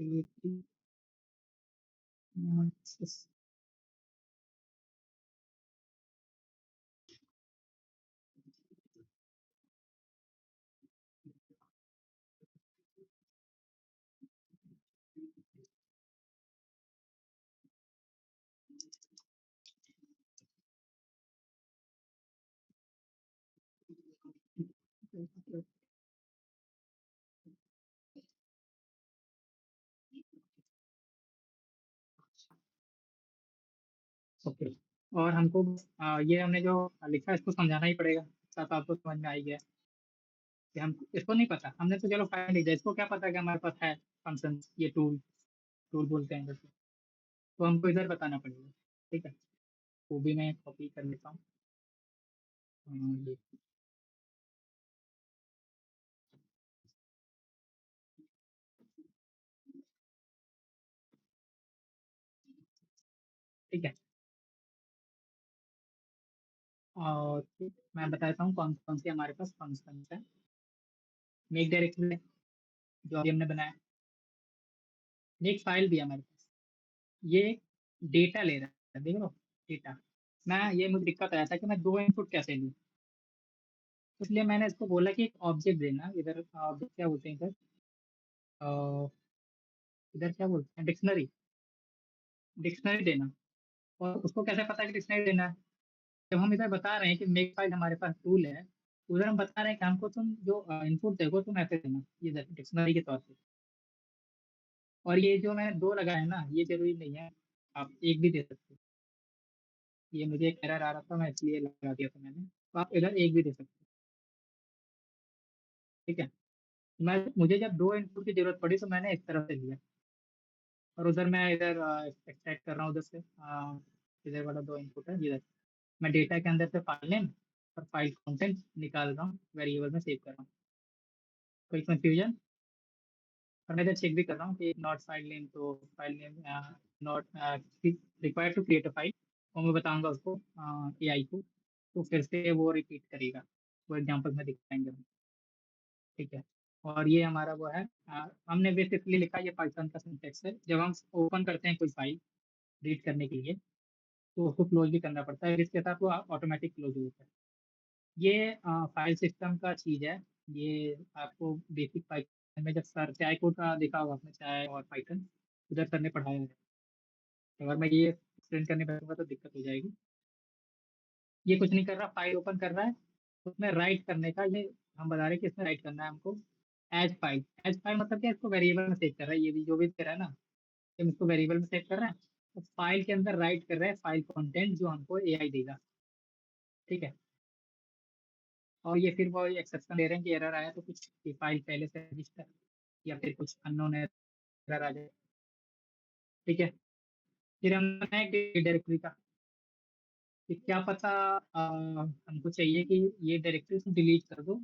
activity access. Okay. और हमको ये हमने जो लिखा है इसको समझाना ही पड़ेगा, तब आपको समझ में आई गया कि हम इसको नहीं पता, हमने तो चलो फाइल लिख दिया, इसको क्या पता कि हमारे पास है फंक्शन, ये टूल टूल बोलते हैं जैसे, तो हमको इधर बताना पड़ेगा। ठीक है, वो भी मैं कॉपी कर लेता हूँ। ये ठीक है। और मैं बताता हूँ कौन कौन से हमारे पास फंक्शन है। मेक डायरेक्टरी जो अभी हमने बनाया, एक फाइल भी है हमारे पास, ये डेटा ले रहा है, देख लो डेटा। मैं ये मुझे दिक्कत आया था कि मैं दो इनपुट कैसे लूँ, इसलिए मैंने इसको बोला कि एक ऑब्जेक्ट देना, इधर ऑब्जेक्ट क्या बोलते हैं इधर, अ, इधर क्या बोलते हैं, डिक्शनरी, डिक्शनरी देना। और उसको कैसे पता है कि डिक्शनरी देना है, जब हम इधर बता रहे हैं कि मेक फाइल हमारे पास टूल है, उधर हम बता रहे हैं कि हमको तुम जो इनपुट देखो तुम ऐसे देना, ये डिक्शनरी के तौर पे। और ये जो मैंने दो लगाया है ना, ये जरूरी नहीं है, आप एक भी दे सकते हो। ये मुझे एक एरर आ रहा था, मैं इसलिए लगा दिया था मैंने, तो आप इधर एक भी दे सकते हो। ठीक है, मैं मुझे जब दो इनपुट की जरूरत पड़ी तो मैंने इस तरफ से लिया, और उधर मैं इधर एक्सट्रैक्ट कर रहा हूँ उधर से, इधर वाला दो इनपुट है इधर, मैं डेटा के अंदर से फाइल नेम और फाइल कंटेंट निकाल रहा हूँ, वेरिएबल में सेव कर रहा हूँ। कोई कंफ्यूजन? और मैं इधर चेक भी कर रहा हूँ कि नॉट फाइल नेम, तो file name not required to create a file, और मैं बताऊंगा उसको एआई को, तो फिर से वो रिपीट करेगा, वो एग्जांपल में दिखाएंगे हम। ठीक है, और ये हमारा वो है, हमने बेसिकली लिखा, ये पाइथन का सिंटेक्स है, जब हम ओपन करते हैं कोई फाइल रीड करने के लिए, तो उसको क्लोज भी करना पड़ता है, इसके साथ वो ऑटोमेटिक क्लोज होता है। ये फाइल सिस्टम का चीज है, ये आपको बेसिक पाइथन में जब सर चाय कोड का देखा होगा आपने, चाय और पाइथन उधर सर ने पढ़ाया है। अगर मैं ये एक्सप्लेन करने बैठूंगा तो दिक्कत हो जाएगी। ये कुछ नहीं कर रहा, फाइल ओपन कर रहा है, उसमें राइट करने का, ये हम बता रहे हैं कि इसमें राइट करना है हमको। एज फाइल मतलब क्या, इसको वेरिएबल में सेव कर रहा है, ये भी जो भी दे रहा है ना, हम इसको वेरिएबल में सेव कर रहा है, तो फाइल के अंदर राइट कर रहा है फाइल कंटेंट जो हमको एआई देगा। ठीक है, और ये फिर वो एक्सेप्शन दे रहे हैं कि एरर आया तो कुछ कि फाइल पहले से रजिस्टर, या फिर कुछ अननोन एरर आ जाए। ठीक है, फिर हम बनाए डायरेक्टरी का, कि क्या पता हमको चाहिए कि ये डायरेक्टरी को डिलीट कर दो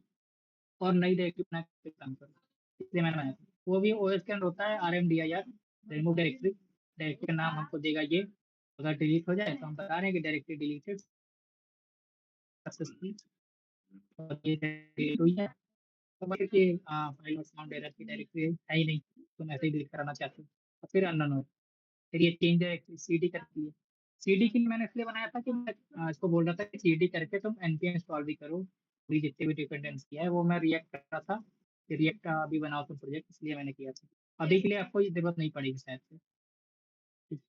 और नई डायरेक्टरी बना के काम करो, इसलिए मैंने बनाया था। वो भी ओएस के अंदर होता है, RMDIR, रिमूव डायरेक्टरी, डायरेक्टरी का नाम हमको देगा ये, अगर डिलीट हो जाए तो हम बता रहे हैं कि डायरेक्टरी डिलीटेड सक्सेसफुली, और ये डिलीट हुई है, तो मतलब कि फाइल और साउंड एरर की डायरेक्टरी है ही नहीं, तुम ऐसे ही डिलीट कराना चाहते हो, और फिर अननोन हो, फिर ये चेंज डायरेक्टरी CD करती है। CD के लिए मैंने इसलिए बनाया था कि मैं इसको बोल रहा था कि CD करके तुम npm इंस्टॉल भी करो, पूरी जितनी भी डिपेंडेंसी है वो मैं रिएक्ट कर रहा था, कि रिएक्ट का भी बनाओ तुम प्रोजेक्ट, इसलिए मैंने किया था। अभी के लिए आपको ये जरूरत नहीं पड़ेगी शायद से। ठीक।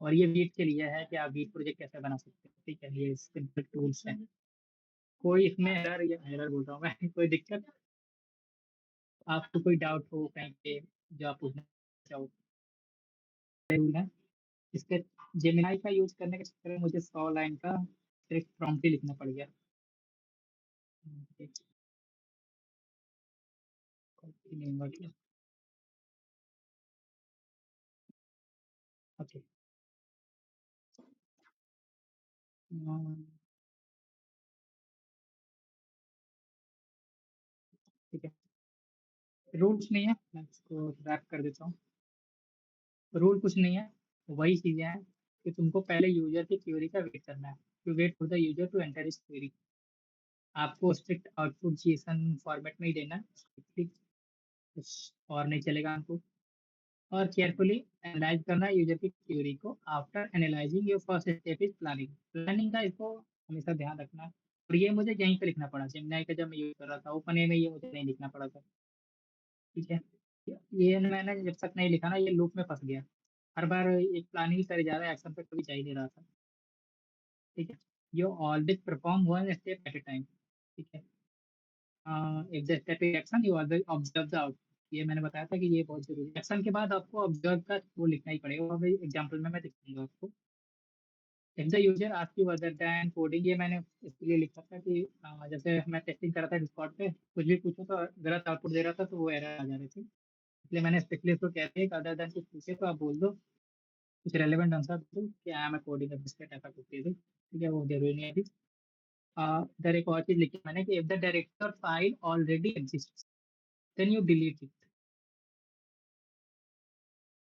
और ये वीट के लिए है कि आप वीट प्रोजेक्ट कैसे बना सकते हैं। ठीक है, ये सिंपल टूल्स हैं। कोई इसमें एरर, या एरर बोल रहा हूँ मैं कोई दिक्कत, आपको कोई डाउट हो कहीं पे जो आप पूछना चाहो, रूल है इसके। जेमिनाई का यूज करने के चक्कर में मुझे 100 लाइन का सिर्फ प्रॉम्प्ट ही लिखना पड़ गया। कॉपी नहीं हुआ क्या? ओके, ठीक है, रूल्स नहीं है, मैं इसको रैप कर देता हूँ। रूल कुछ नहीं है, वही चीजें हैं कि तुमको पहले यूजर की क्वेरी का वेट करना है, to wait for the user to enter his query. आपको स्ट्रिक्ट आउटपुट JSON फॉर्मेट में ही देना है, ठीक, कुछ और नहीं चलेगा हमको। और केयरफुली एनालाइज करना यूजर की क्वेरी को। After analysing your first step is planning. Planning का इसको हमेशा ध्यान रखना है। और ये मुझे यहीं पे लिखना पड़ा, जेमिनी का जब मैं यूज कर रहा था ओपन ए में, ये मुझे नहीं लिखना पड़ा था। ठीक है, ये मैंने जब तक नहीं लिखा ना, ये लूप में फंस गया। हर बार एक प्लानिंग ही करे जा रहा है, एक्शन पे कभी जा ही नहीं रहा था। ठीक है, you always perform one step at A time. ठीक है, if the step is action you always observe the output. ये मैंने बताया था कि ये बहुत जरूरी है। एक्शन के बाद आपको ऑब्जर्व का वो लिखना ही पड़ेगा, और एग्जाम्पल में मैं दिखाऊंगा आपको। If the user ask you other than coding, ये मैंने इसलिए लिखा था कि जैसे मैं टेस्टिंग कर रहा था डिस्कॉर्ड पे, कुछ भी पूछो तो गलत आउटपुट दे रहा था तो वो एरर आ जा रही थी। इसलिए मैंने स्पेशलिस्ट को कहते हैं कि अदर देन कुछ पूछे तो आप बोल दो, कुछ रेलेवेंट आंसर दो कि आई एम कोडिंग बिस्किट, ऐसा कुछ दे दो। ठीक है, वो जरूरी नहीं है अभी। इधर एक और चीज लिखी मैंने कि if the director file already exist then you delete it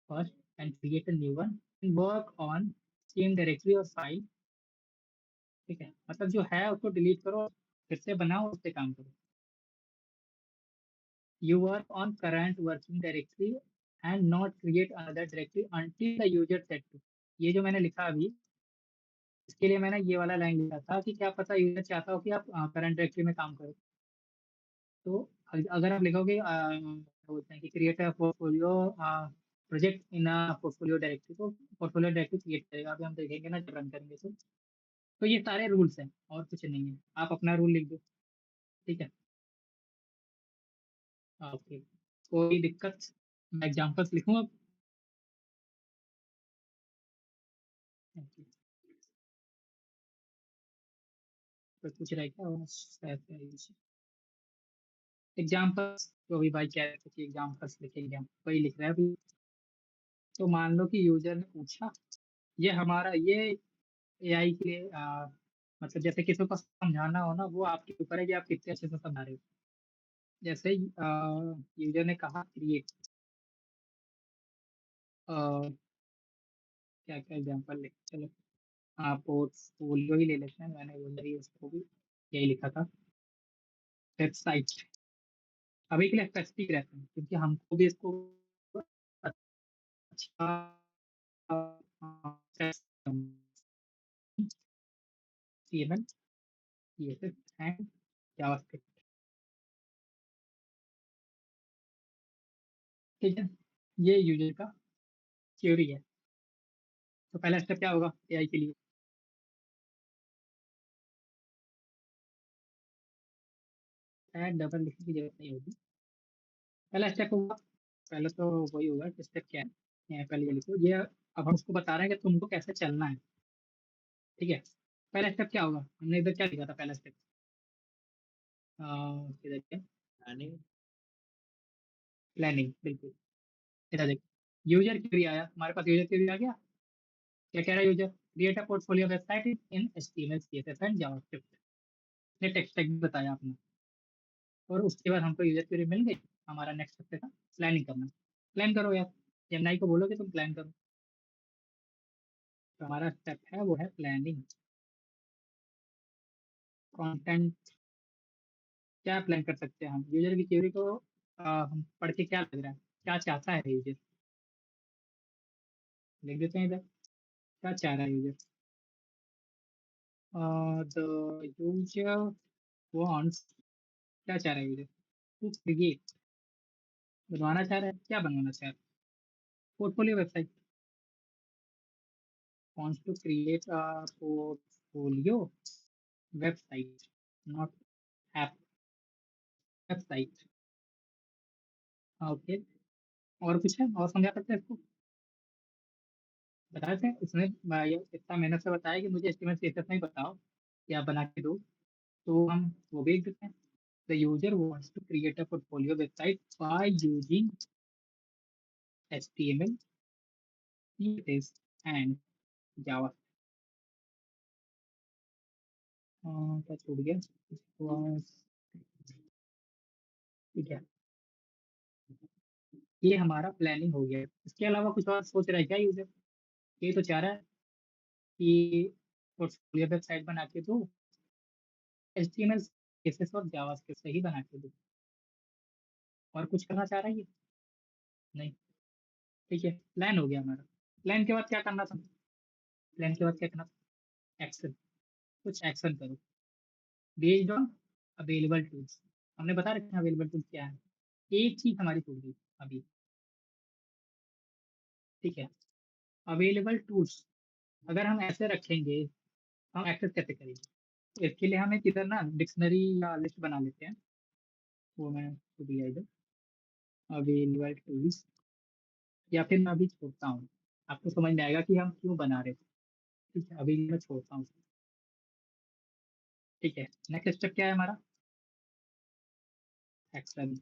first and create a new one and work on same directory और फाइल। ठीक है, मतलब जो है उसको डिलीट करो, फिर से बनाओ, उस पे काम करो। You work on current working directory and not create another directory until the user set to। ये जो मैंने लिखा अभी, इसके लिए मैंने ये वाला लाइन लिखा था कि क्या पता यूजर चाहता हो कि आप करंट डायरेक्टरी में काम करो। तो अगर आप लिखोगे बोलते हैं कि create a portfolio project in a portfolio directory, तो पोर्टफोलियो डायरेक्टरी क्रिएट करेगा। अभी हम देखेंगे ना जब रन करेंगे तो ये सारे रूल्स हैं और कुछ नहीं है, आप अपना रूल लिख दो। ठीक है, ओके, कोई दिक्कत? मैं एग्जाम्पल्स लिखूँ अब? कोई पूछ रहा है क्या? एग्जाम्पल्स तो अभी भाई कह रहे थे कि एग्जाम्पल्स लिखेंगे हम, वही लिख रहे हैं अभी। तो मान लो कि यूजर ने पूछा, ये हमारा ये एआई के लिए मतलब जैसे किसी को समझाना हो ना, वो आपके ऊपर है कि आप कितने अच्छे से समझा रहे हो। जैसे यूजर ने कहा क्रिएट, क्या क्या एग्जाम्पल लिख, चलो पोर्टफोलियो ही ले लेते हैं, मैंने उधर ही उसको भी यही लिखा था। वेबसाइट अभी के लिए स्पेसिफिक रहते हैं क्योंकि हमको भी इसको अच्छा CML, CSS एंड जावास्क्रिप्ट। ठीक है, ये यूजर का थ्योरी है। तो पहला स्टेप क्या होगा एआई के लिए? शायद डबल लिखने की जरूरत नहीं होगी। पहला स्टेप होगा, पहले तो वही होगा कि स्टेप क्या है। पहले ये लिखो ये, अब हम उसको बता रहे हैं कि तुमको कैसे चलना है। ठीक है, पहला स्टेप क्या होगा, हमने इधर क्या लिखा था पहला स्टेप? इधर क्या, प्लानिंग, बिल्कुल। इधर देखो, यूजर क्वेरी आया हमारे पास, यूजर क्वेरी आ गया। क्या कह रहा है user? Create a portfolio website in HTML CSS and JavaScript. ने टेक्स्ट टैग बताया आपने, और उसके बाद हमको यूजर क्वेरी मिल गई। हमारा नेक्स्ट स्टेप था प्लानिंग करना। प्लान करो यार, जेमिनी को बोलो कि तुम प्लान करो। तो हमारा स्टेप है वो है प्लानिंग। कंटेंट क्या प्लान कर सकते हैं हम यूजर की क्वेरी को? हम पढ़ के क्या लग रहा है, क्या चाहता है यूजर? लिख देते हैं इधर, क्या चाह रहा है यूजर? द यूजर वांट्स, क्या चाह रहा है यूजर? टू क्रिएट, बनवाना चाह रहा है, क्या बनवाना चाह रहा है? Portfolio website. Wants to create a portfolio website, not app, website. Okay, और कुछ है और समझा सकते हैं इसको? बताए थे इसने, इतना मेहनत से बताया कि मुझे एस्टिमेट सीएसएस नहीं बताओ कि आप बना के दो, तो हम वो भी देते हैं। The user wants to create a portfolio website by using HTML CSS and Java. क्या छूट गया? ठीक है, ये हमारा प्लानिंग हो गया। इसके अलावा कुछ और सोच रहा है क्या यूजर? ये तो चाह रहा है कि पोर्टफोलियो वेबसाइट बना के दो, HTML CSS और जावास्क्रिप्ट से ही बना के दो। और कुछ करना चाह रहा है ये? नहीं। ठीक है, प्लान हो गया हमारा। प्लान के बाद क्या करना था? प्लान के बाद क्या करना था? एक्शन। कुछ एक्शन करो बेस्ड ऑन अवेलेबल टूल्स। हमने बता रखा है अवेलेबल टूल्स क्या है। एक चीज हमारी छूट गई अभी। ठीक है, अवेलेबल टूल्स अगर हम ऐसे रखेंगे, हम एक्सेस कैसे करेंगे? इसके लिए हम एक इधर ना डिक्शनरी या लिस्ट बना लेते हैं। वो मैं खुद दिया इधर, अवेलेबल टूल्स। या फिर मैं अभी छोड़ता हूँ, आपको समझ में आएगा कि हम क्यों बना रहे थे। ठीक है, अभी मैं छोड़ता हूँ। ठीक है, नेक्स्ट स्टेप क्या है हमारा? एक्शन।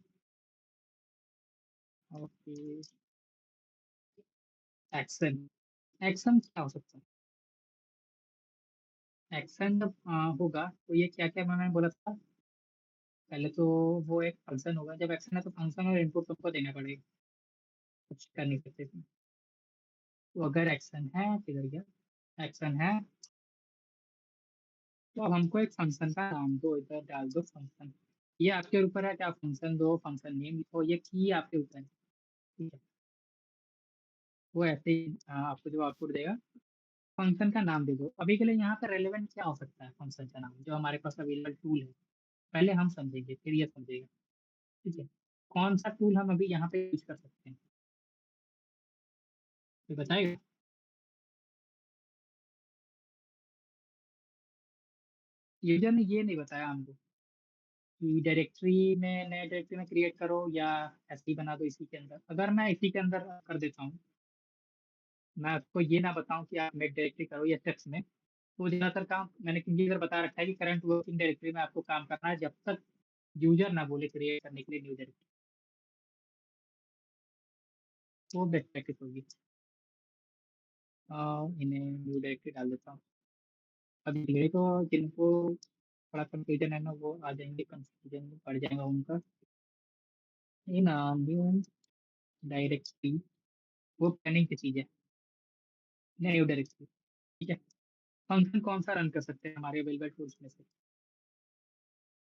Okay, action. एक्शन क्या हो सकता है? एक्शन जब होगा तो ये क्या क्या मैंने बोला था पहले तो। वो एक फंक्शन होगा, जब एक्शन है तो फंक्शन और इनपुट सबको देना पड़ेगा, कुछ कर नहीं सकते इसमें। तो अगर एक्शन है, किधर गया? एक्शन है तो अब हमको एक फंक्शन का नाम दो, इधर डाल दो फंक्शन। ये आपके ऊपर है, क्या फंक्शन दो, फंक्शन नेम लिखो, ये की आपके ऊपर है। ठीक है, वो ऐसे ही आपको जो आउटपुट देगा। फंक्शन का नाम दे दो। अभी के लिए यहाँ पे रेलेवेंट क्या हो सकता है फंक्शन का नाम, जो हमारे पास अवेलेबल टूल है। पहले हम समझेंगे फिर ये समझेगा। ठीक है, कौन सा टूल हम अभी यहाँ पे यूज कर सकते हैं, तो बताइए। यूजर ने ये नहीं बताया हमको कि डायरेक्टरी में, नए डायरेक्टरी में क्रिएट करो या ऐसे ही बना दो इसी के अंदर। अगर मैं इसी के अंदर कर देता हूँ, मैं आपको ये ना बताऊं कि आप मेक डायरेक्टरी करो या स्टेप्स में, तो ज्यादातर काम मैंने क्योंकि इधर बता रखा है कि करंट वर्किंग डायरेक्टरी में आपको काम करना है जब तक यूजर ना बोले क्रिएट करने के लिए न्यू डायरेक्टरी। वो बेस्ट प्रैक्टिस होगी। इन्हें न्यू डायरेक्टरी डाल देता हूँ। अभी धीरे तो जिनको थोड़ा कंफ्यूजन है ना, वो आ जाएंगे, कंफ्यूजन बढ़ जाएगा उनका। इन न्यू डायरेक्टरी वो प्लानिंग की चीज है, न्यू डायरेक्टरी। ठीक है, फंक्शन कौन सा रन कर सकते हैं हमारे अवेलेबल टूल्स में से?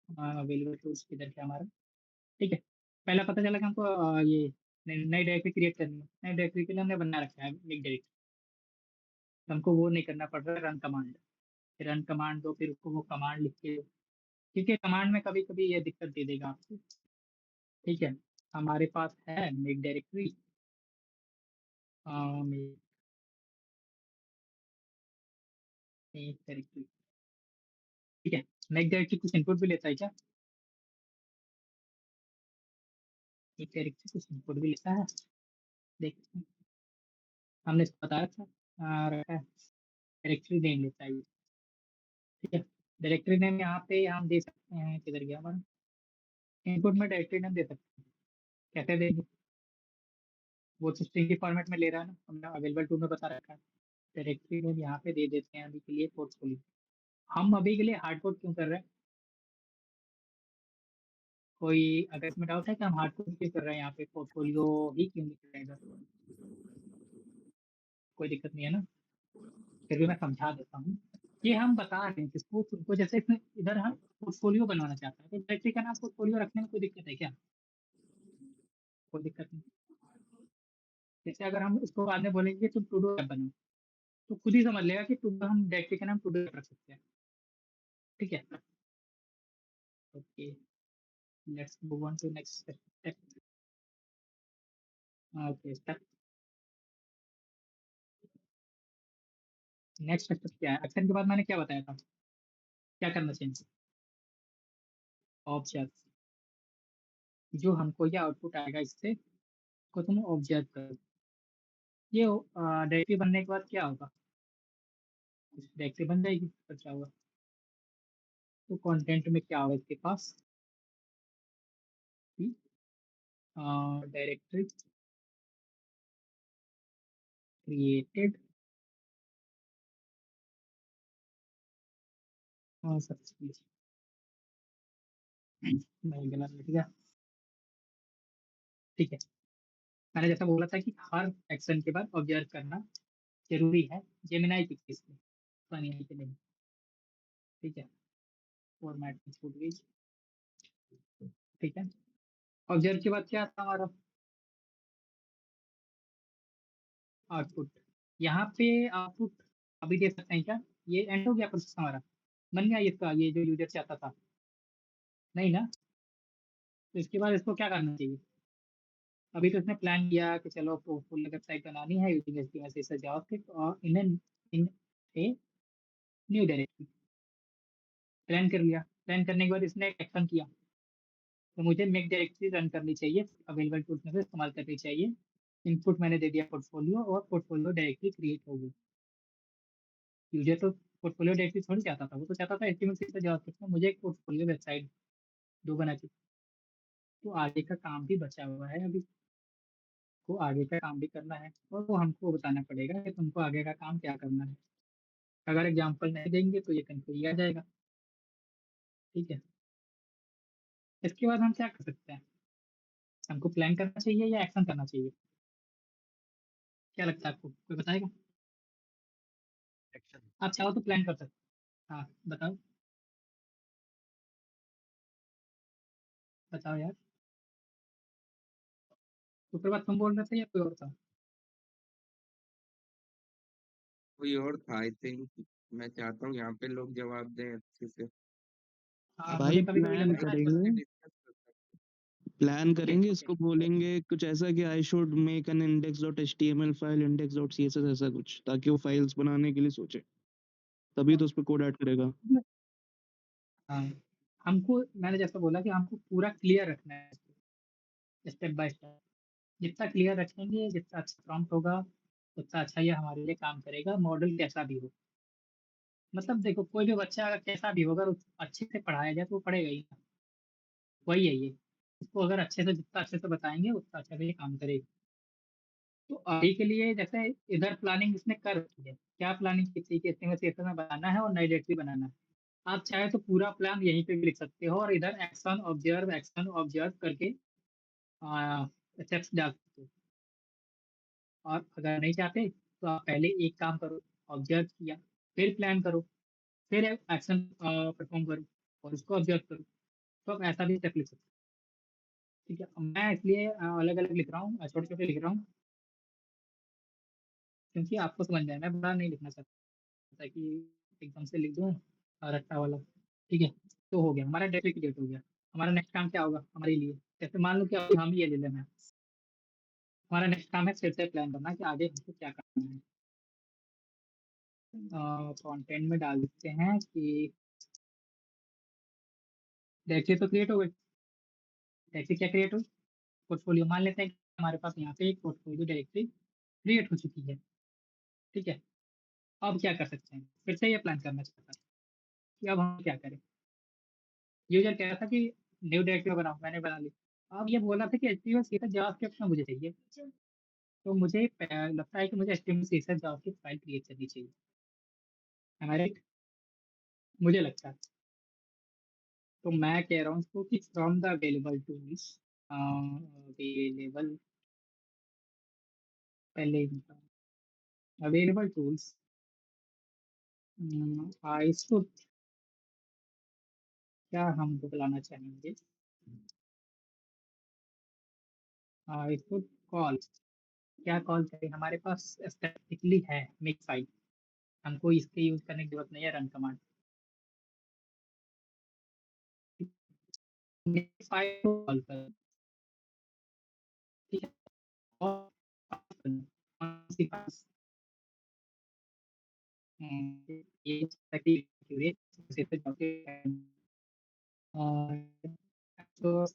अवेलेबल टूल्स किधर क्या हमारा? ठीक है, पहला पता चला कि हमको ये नई डायरेक्टरी क्रिएट करनी है। नई डायरेक्टरी के लिए हमने बना रखा है एक डायरेक्टरी। तो हमको वो नहीं करना पड़ रहा है, रन कमांड। रन कमांड दो, फिर उसको वो कमांड लिख के, क्योंकि कमांड में कभी कभी ये दिक्कत दे देगा आपको। ठीक है, हमारे पास है मेक डायरेक्टरी। Make directory. ठीक है, मेक डायरेक्टरी कुछ इनपुट भी लेता है क्या? मेक डायरेक्टरी कुछ इनपुट भी लेता है, देखते हैं। हमने इसको बता रखा रखा है, डायरेक्टरी नेम लेता है ये। ठीक है, डायरेक्टरी नेम यहाँ पे हम दे सकते हैं, किधर गया हमारा? इनपुट में डायरेक्टरी नेम दे सकते हैं। कैसे देंगे? वो तो स्ट्रिंग के फॉर्मेट में ले रहा है ना, हमने अवेलेबल टू में बता रखा है। डायरेक्टरी नेम यहाँ पे दे देते हैं अभी के लिए पोर्टफोलियो। हम अभी के लिए हार्ड कोड क्यों कर रहे हैं? कोई अगर इसमें डाउट है कि हम हार्ड कोड क्यों कर रहे हैं, यहाँ पे पोर्टफोलियो ही क्यों लिख रहे हैं इधर? कोई दिक्कत नहीं है ना? फिर भी मैं समझा देता हूँ। ये हम बता रहे हैं किसको, तुमको, जैसे इसमें इधर हम पोर्टफोलियो बनवाना चाहते हैं, तो डायरेक्टरी का नाम पोर्टफोलियो रखने में कोई दिक्कत है क्या? कोई दिक्कत नहीं। जैसे अगर हम उसको बाद में बोलेंगे कि तुम टू डू ऐप बनाओ, तो खुद ही समझ लेगा कि टू हम डायरेक्टरी का नाम टू डू ऐप रख सकते हैं। ठीक है, okay, let's move on to next step. Okay, step next step क्या है? एक्शन के बाद मैंने क्या बताया था, क्या करना चाहिए? ऑब्जर्व। जो हमको ये आउटपुट आएगा इससे, को तुम ऑब्जर्व करो। ये डायरेक्टरी बनने के बाद क्या होगा? डायरेक्टरी बन जाएगी, तो क्या होगा? तो कंटेंट में क्या होगा इसके पास? Directory created successfully. नहीं, गलत लिख गया। ठीक है, मैंने जैसा बोला था कि हर एक्शन के बाद ऑब्जर्व करना जरूरी है, जेमिनाई की केस में, फनी के नहीं। ठीक है, फॉर्मेट में छूट गई। ठीक है, ऑब्जर्व के बाद क्या था हमारा? आउटपुट। यहाँ पे आउटपुट अभी देख सकते हैं क्या? ये एंड हो गया प्रोसेस हमारा, बन गया इसका, ये जो यूजर चाहता था, नहीं ना? तो इसके बाद इसको क्या करना चाहिए? अभी तो इसने प्लान किया कि चलो फुल वेबसाइट बनानी है यूजिंग एचटीएमएल सीएसएस जावास्क्रिप्ट और इन ए न्यू डायरेक्टरी। प्लान कर लिया, प्लान करने के बाद इसने एक एक्शन किया, तो मुझे मेक डायरेक्टरी रन करनी चाहिए, अवेलेबल टूल्स में से इस्तेमाल करनी चाहिए। इनपुट मैंने दे दिया पोर्टफोलियो, और पोर्टफोलियो डायरेक्टरी क्रिएट हो गई। यूजर तो पोर्टफोलियो डायरेक्टरी थोड़ी चाहता था, वो तो चाहता था एचटीएमएल सीएसएस जावास्क्रिप्ट में मुझे एक पोर्टफोलियो वेबसाइट दो बना के। तो आगे का काम भी बचा हुआ है अभी, को आगे का काम भी करना है, और वो हमको बताना पड़ेगा कि तुमको आगे का काम क्या करना है। अगर एग्जाम्पल नहीं देंगे तो ये कन्फ्यूज आ जाएगा। ठीक है, इसके बाद हम क्या कर सकते हैं? हमको प्लान करना चाहिए या एक्शन करना चाहिए? क्या लगता है आपको, कोई बताएगा? एक्शन। आप चाहो तो प्लान कर सकते हैं। हाँ बताओ, बताओ यार। सुप्रभात तुम बोल रहे थे या कोई और था? कोई और था आई थिंक। मैं चाहता हूँ यहाँ पे लोग जवाब दें अच्छे से। हाँ आप भाई मुझे कभी कभी प्लान भाई लगता है। आपस करेंगे, में डिस्कस कर सकते प्लान ओके करेंगे, ओके। इसको बोलेंगे कुछ ऐसा कि I should make an index dot H T M L file, index dot C S S, ऐसा कुछ, ताकि वो फाइल्स बनाने के लिए सोचे, तभी तो उस पर कोड ऐड करेगा। हाँ, हमको मैंने जैसा बोला कि हमको पूरा क्लियर रखना है, स्टेप बाय स्टेप। जितना क्लियर रखेंगे, जितना अच्छा प्रॉम्प्ट होगा, उतना अच्छा ये हमारे लिए काम करेगा, मॉडल कैसा भी हो। मतलब देखो, कोई भी बच्चा अगर कैसा भी हो, अगर अच्छे से पढ़ाया जाए तो वो पढ़ेगा ही ना। वही है ये, इसको अगर अच्छे से, जितना अच्छे से बताएंगे उतना अच्छा से ये काम करेगा। तो अभी के लिए जैसे इधर प्लानिंग इसने कर रखी है, क्या प्लानिंग की थी कि इतने में से इतना बनाना है और नई डायरेक्टरी बनाना है। आप चाहे तो पूरा प्लान यहीं पे भी लिख सकते हो, और इधर एक्शन ऑब्जर्व करके स्टेप्स डाल सकते हो। और अगर नहीं चाहते तो आप पहले एक काम करो, ऑब्जर्व किया, फिर प्लान करो, फिर एक्शन परफॉर्म करो, और उसको ऑब्जर्व करो। तो आप ऐसा भी स्टेप लिख सकते हो। ठीक है, मैं इसलिए अलग अलग लिख रहा हूँ, छोटे छोटे लिख रहा हूँ, क्योंकि आपको समझ जाए। मैं बड़ा नहीं लिखना चाहता कि एकदम से लिख दूँ रट्टा वाला। ठीक है, तो हो गया हमारा डेट की डेट हो गया। हमारा नेक्स्ट काम क्या होगा हमारे लिए? जैसे मान लो कि अभी हम ये ले लेना है, हमारा नेक्स्ट काम है फिर से प्लान करना कि आगे हमको क्या करना है। कंटेंट में डाल देते हैं कि डायरेक्टरी तो क्रिएट हो गई। डायरेक्टरी क्या क्रिएट हुई? पोर्टफोलियो। मान लेते हैं कि हमारे पास यहाँ पे एक पोर्टफोलियो डायरेक्टरी क्रिएट हो चुकी है। ठीक है, अब क्या कर सकते हैं? फिर से ये प्लान करना चाहता है कि अब हम क्या करें। यूजर कह रहा था कि न्यू डायरेक्टरी बनाओ, मैंने बना ली। अब ये बोला था कि एचटीएमएल सीएसएस जावास्क्रिप्ट में मुझे चाहिए, तो मुझे लगता है कि मुझे HTML CSS JavaScript file create करनी चाहिए। हमारे, मुझे लगता है, तो मैं कह रहा हूँ उसको कि from the available tools, available, पहले अवेलेबल टूल्स, आई शुड, क्या हमको बुलाना चाहेंगे, आई शुड कॉल, क्या कॉल करें? हमारे पास स्टैटिकली है मेक फाइल, हमको इसके यूज करने की जरूरत नहीं है रन कमांड। मेक फाइल को कॉल कर, ठीक है, और कौन सी पास, ये से जाके और तो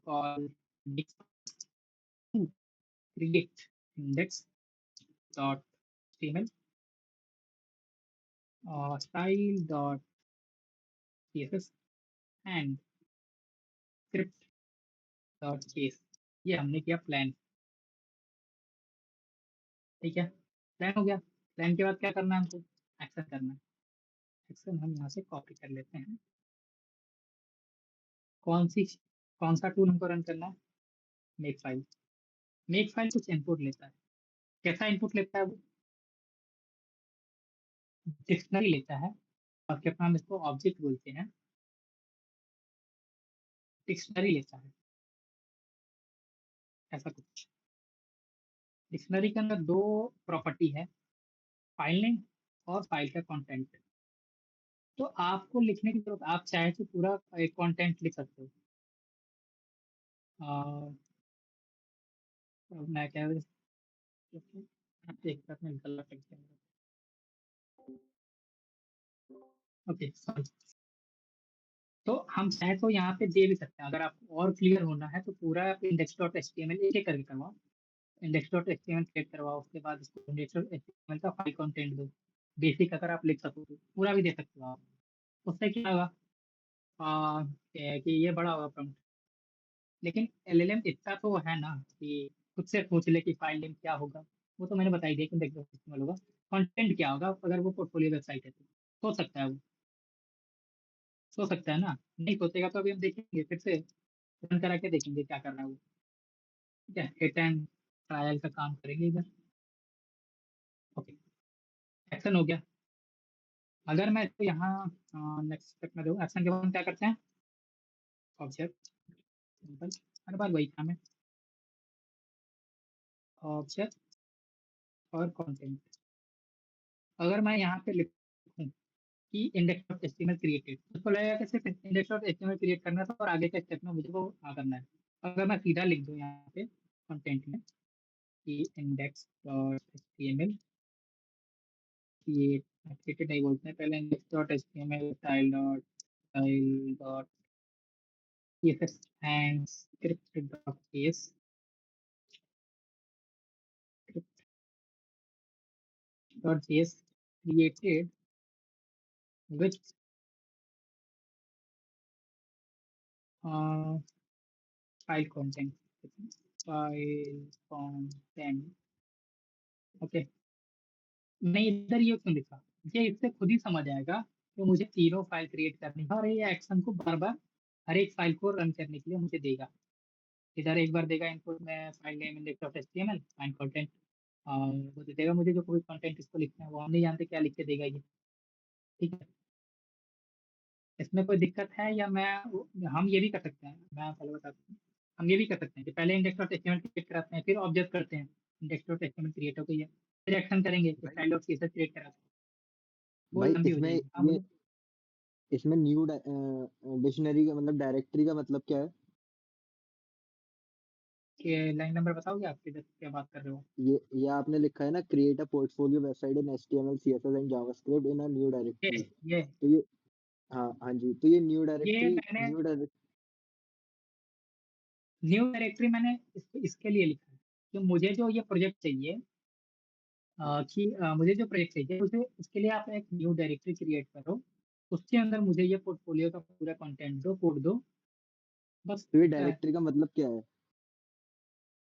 call create index dot html style dot css and script dot case। ये हमने किया प्लान। ठीक है, प्लान हो गया। प्लान के बाद क्या करना है हमको? एक्शन करना है। एक्शन हम यहाँ से कॉपी कर लेते हैं। कौन सी, कौन सा टूल हमको रन करना है? Make file. मेक फाइल कुछ इनपुट लेता है। कैसा इनपुट लेता है वो? डिक्शनरी लेता है, और क्या हम इसको ऑब्जेक्ट बोलते हैं। डिक्शनरी लेता है, ऐसा कुछ। डिक्शनरी के अंदर 2 प्रॉपर्टी है, फाइल नेम और फाइल का कंटेंट। तो आपको लिखने की ज़रूरत, आप चाहे तो पूरा एक कंटेंट लिख सकते हो। अ, अब मैं क्या एक मिनट में गलत लिख दिया मैंने। Okay sorry. तो हम चाहे तो यहाँ पे दे भी सकते हैं, अगर आपको और क्लियर होना है तो पूरा index.html एक-एक करके करवाओ। index.html क्रिएट करवाओ, उसके बाद इसको index.html का फाइल कंटेंट दो। बेसिक अगर आप लिख सको तो पूरा भी दे सकते हो आप। उससे क्या होगा कि ये बड़ा होगा प्रॉम्प्ट। लेकिन एलएलएम इतना तो है ना कि खुद से पूछ ले कि फाइल नेम क्या होगा। वो तो मैंने बता ही दिया कि index.html होगा। कंटेंट क्या होगा अगर वो पोर्टफोलियो वेबसाइट है तो। सोच सकता है वो, सोच सकता है ना? नहीं सोचेगा तो अभी हम देखेंगे फिर से रन करा के देखेंगे क्या करना है वो। ठीक है, हिट एंड ट्रायल का काम करेंगे इधर। ओके, एक्शन हो गया। अगर मैं इसको यहाँ नेक्स्ट स्टेप में दूँ, एक्शन के बाद हम क्या करते हैं? ऑब्जेक्ट सिंपल, हर बार वही काम है, ऑब्जेक्ट और कंटेंट। अगर मैं यहाँ पे लिखूँ कि index.html क्रिएटेड, उसको लगेगा कि सिर्फ index.html क्रिएट करना था और आगे के स्टेप में मुझे वो करना है। अगर मैं सीधा लिख दूँ यहाँ पे कंटेंट में कि index.html क्रिएटेड नहीं बोलते हैं, पहले index.html style.css and script.js script.js created with uh, file content file content। Okay, मैं इधर ये क्यों लिखा, ये इससे खुद ही समझ आएगा कि मुझे तीनों फाइल क्रिएट करनी है और ये एक्शन को बार बार हर एक फाइल को रन करने के लिए मुझे देगा। इधर एक बार देगा इनपुट में file name index.html file content, वो दे देगा मुझे जो कोई कंटेंट इसको लिखना है, वो हम नहीं जानते क्या लिख के देगा ये। ठीक है, इसमें कोई दिक्कत है या हम ये भी कर सकते हैं, मैं पहले बताता हूँ। हम ये भी कर सकते हैं कि पहले index.html क्रिएट कराते हैं फिर ऑब्जेक्ट करते हैं, index.html क्रिएट हो गई है फिर एक्शन करेंगे कि भाई style.css क्रिएट कराते हैं, वो भाई लंबी हो इसमें जाएगी। हाँ ये बोलो। इसमें न्यू डिक्शनरी का मतलब डायरेक्टरी का मतलब क्या है? कि लाइन नंबर बताओगे आप किधर क्या बात कर रहे हो? ये आपने लिखा है ना, create a portfolio website in HTML CSS and JavaScript in a new ये डायरेक्टरी। ये तो ये, हाँ हाँ जी, तो ये ये मैंने न्यू डायरेक्टरी मैंने इसके लिए लिखा है कि मुझे जो ये प्रोजेक्ट चाहिए, मुझे जो प्रोजेक्ट चाहिए उसे उसके लिए आप एक न्यू डायरेक्टरी क्रिएट करो, उसके अंदर मुझे ये पोर्टफोलियो का पूरा कंटेंट दो, कोड दो, बस तो ये इतना है। डायरेक्टरी का मतलब क्या है?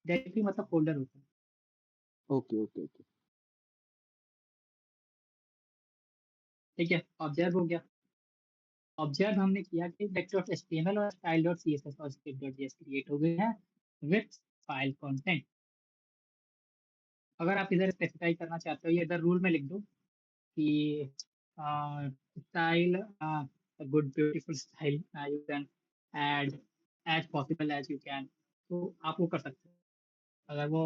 डायरेक्टरी मतलब फोल्डर होता है। Okay okay okay. ठीक है, ऑब्जर्व हो गया। ऑब्जर्व हमने किया कि index.html और style.css और script.js क्रिएट हो गए हैं विथ फाइल कंटेंट। अगर आप इधर स्पेसिफाई करना चाहते हो, ये इधर रूल में लिख दो कि style good beautiful style you can add as possible as you can, तो आप वो कर सकते हो। अगर वो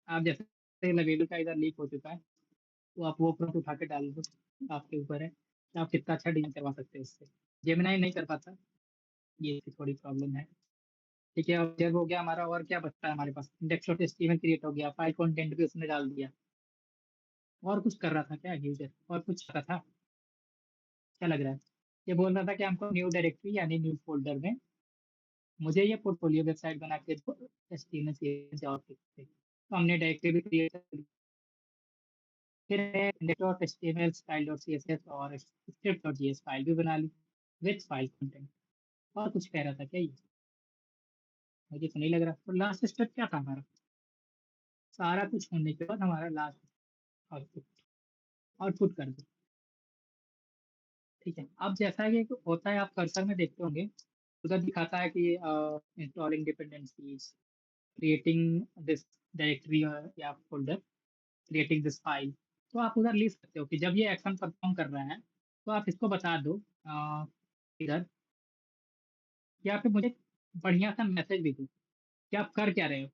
आप जैसे लगेगा का इधर लीक हो चुका है तो आप वो प्रोम्प्ट उठा के डाल दो, आपके ऊपर है कि आप कितना अच्छा डिजाइन करवा सकते हो उससे। जेमिनाई नहीं कर पाता, ये इसकी थोड़ी प्रॉब्लम है। ठीक है, अब जब हो गया हमारा, और क्या बचता है हमारे पास? इंडेक्स डॉट एचटीएमएल क्रिएट हो गया, फाइल कंटेंट भी उसने डाल दिया। और कुछ कर रहा था क्या यूजर, और कुछ कर रहा था? क्या लग रहा है? ये बोल रहा था कि हमको न्यू डायरेक्टरी यानी न्यू फोल्डर में मुझे ये पोर्टफोलियो वेबसाइट बना के दो एचटीएमएल सीएसएस जावास्क्रिप्ट पे। तो हमने डायरेक्टरी भी क्रिएट कर दी। फिर index dot HTML style dot CSS और स्क्रिप्ट डॉट जेएस फाइल भी बना ली विथ फाइल कंटेंट। और कुछ कह रहा था क्या ये? मुझे तो नहीं लग रहा। तो लास्ट स्टेप क्या था हमारा? सारा कुछ होने के बाद हमारा लास्ट आउटपुट, आउटपुट कर दो। ठीक है, अब जैसा कि होता है आप कर्सर में देखते होंगे, उधर दिखाता है कि installing dependencies, creating this directory या फोल्डर, क्रिएटिंग दिस फाइल। तो आप उधर लिख सकते हो कि जब ये एक्शन परफॉर्म कर रहा है तो आप इसको बता दो इधर, या फिर मुझे बढ़िया सा मैसेज भी दो कि आप कर क्या रहे हो।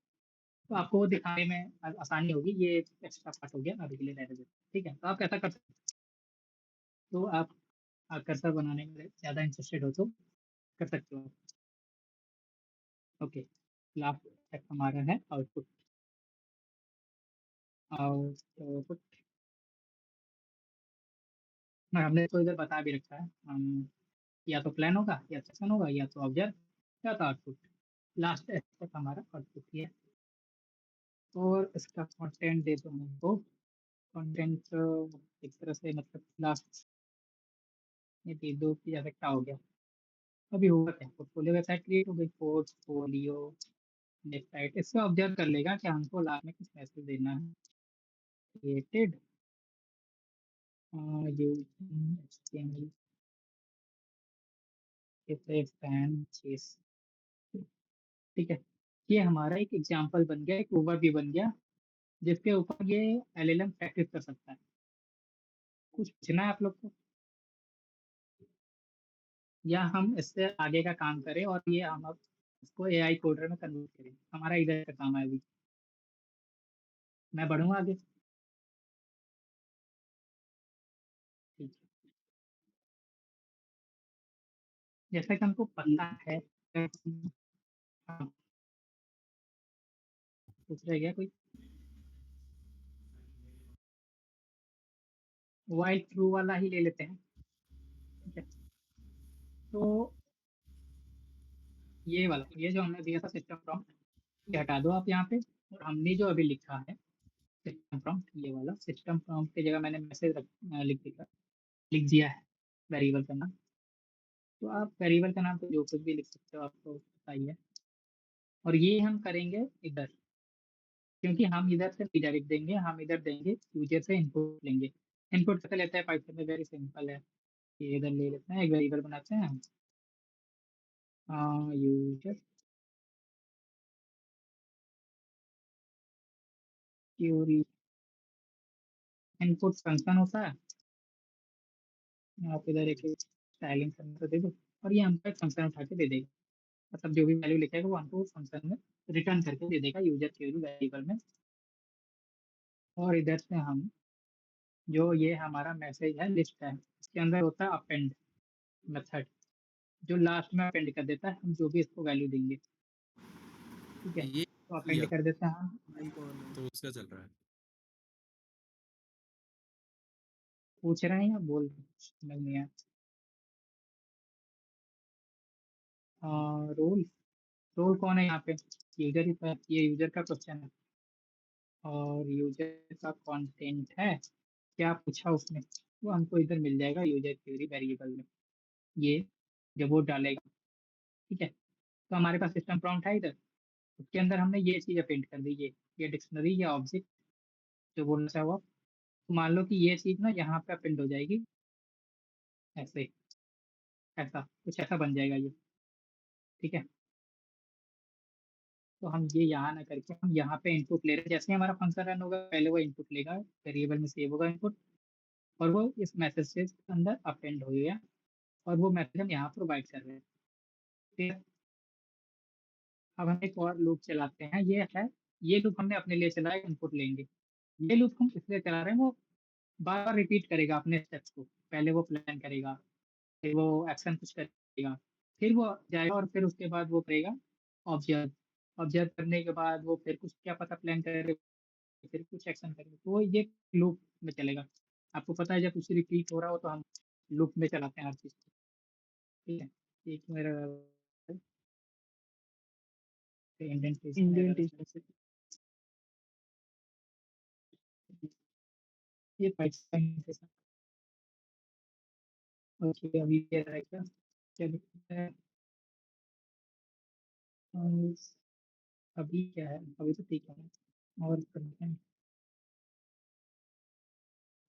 तो आपको वो दिखाने में आसानी होगी। ये एक एक्स्ट्रा पार्ट हो गया अभी के लिए रहने देते हैं, ठीक है। तो आप ऐसा कर सकते हैं। तो आप कर्सर बनाने में ज़्यादा इंटरेस्टेड हो तो कर सकते हो। ओके, लास्ट स्टेप हमारा है आउटपुट। आउटपुट हमने तो इधर बता भी रखा है। हम या तो प्लान होगा, या सेक्शन होगा, या तो ऑब्जर्व, या तो आउटपुट। लास्ट स्टेप हमारा आउटपुट ही है। और इसका कंटेंट दे दो हमको। कंटेंट एक तरह से मतलब लास्ट ये दे दो कि जैसे क्या हो गया। अभी हुआ क्या, पोर्टफोलियो वेबसाइट क्रिएट हो गई। पोर्टफोलियो वेबसाइट इससे ऑब्जर्व कर लेगा कि हमको लास्ट में कुछ मैसेज देना है। क्रिएटेड यूजिंग एचटीएमएल फैन चेस, ठीक है। ये हमारा एक एग्जांपल बन गया, एक ओवरव्यू बन गया, जिसके ऊपर ये एलएलएम प्रैक्टिस कर सकता है। कुछ पूछना है आप लोग को, या हम इससे आगे का काम करें और ये हम अब इसको एआई कोडर में कन्वर्ट करें। हमारा इधर का काम है अभी। मैं बढ़ूंगा आगे, ठीक है। जैसा कि हमको पता है, हाँ, पूछ रहे क्या कोई? वाइल ट्रू वाला ही ले लेते हैं, ठीक है। तो ये वाला, ये जो हमने दिया था सिस्टम प्रॉम्प्ट, ये हटा दो आप यहाँ पे। और हमने जो अभी लिखा है सिस्टम प्रॉम्प्ट, ये वाला सिस्टम प्रॉम्प्ट की जगह मैंने मैसेज लिख दिया है वेरिएबल का नाम। तो आप वेरिएबल का नाम तो जो कुछ भी लिख सकते हो, आपको पता ही है। और ये हम करेंगे इधर, क्योंकि हम इधर से डायरेक्ट देंगे, हम इधर देंगे यूजर से इनपुट लेंगे। इनपुट कैसे लेते हैं पाइथन में, वेरी सिंपल है। ये इधर ले लेते हैं, एक वेरिएबल बनाते हैं यूजर क्यूरी। इनपुट फंक्शन होता है, आप इधर एक स्टाइलिंग फंक्शन दे दो, और ये हमको एक फंक्शन उठा के दे देगा। मतलब जो भी वैल्यू लिखेगा वो हमको फंक्शन में रिटर्न करके दे देगा यूजर क्यूरी वेरिएबल में। और इधर से हम जो ये हमारा मैसेज है लिस्ट है, इसके अंदर होता है अपेंड मेथड, जो लास्ट में अपेंड कर देता है हम जो भी इसको वैल्यू देंगे, ठीक है। ये तो अपेंड कर देते हैं हम। तो उसका चल रहा है। पूछ रहे हैं या बोल रहे हैं? समझ नहीं आया। रोल, रोल कौन है यहाँ पे? यूजर ही तो है, ये यूजर का क्वेश्चन है। और यूजर का कंटेंट है, क्या पूछा उसने वो हमको इधर मिल जाएगा यूजर क्वेरी वेरिएबल में। ये जब वो डालेगा, ठीक है। तो हमारे पास सिस्टम प्रॉम्प्ट है इधर, उसके अंदर हमने ये चीज़ अपेंड कर दी, ये डिक्शनरी या ऑब्जेक्ट जो बोलना चाहा हुआ। तो मान लो कि ये चीज़ ना यहाँ पे अपेंड हो जाएगी, ऐसे, ऐसा कुछ ऐसा बन जाएगा ये, ठीक है। तो हम ये यहाँ ना करके हम यहाँ पे इनपुट ले रहे हैं। जैसे ही हमारा फंक्शन रन होगा, पहले वो इनपुट लेगा, वेरिएबल में सेव होगा इनपुट, और वो इस मैसेज के अंदर अपेंड हो गया, और वो मैसेज हम यहाँ प्रोवाइड कर रहे हैं, ठीक है। अब हम एक और लूप चलाते हैं, ये है, ये लूप हमने अपने लिए चलाया, इनपुट लेंगे। ये लूप हम इसलिए चला रहे हैं, वो बार बार रिपीट करेगा अपने स्टेप्स को। पहले वो प्लान करेगा, फिर वो एक्शन कुछ करेगा, फिर वो जाएगा, और फिर उसके बाद वो करेगा ऑब्जर्व। ऑब्जर्व करने के बाद वो फिर कुछ क्या पता प्लान करे, फिर कुछ एक्शन करे, तो वो ये लूप में चलेगा। आपको पता है जब कुछ रिपीट हो रहा हो तो हम लूप में चलाते हैं हर चीज़ को, ठीक है। एक मेरा इंडेंटेशन, ये पाइथन के साथ। ओके, अभी ये रहेगा, क्या दिखता है? अम, अभी क्या है, अभी तो ठीक है। और करते हैं,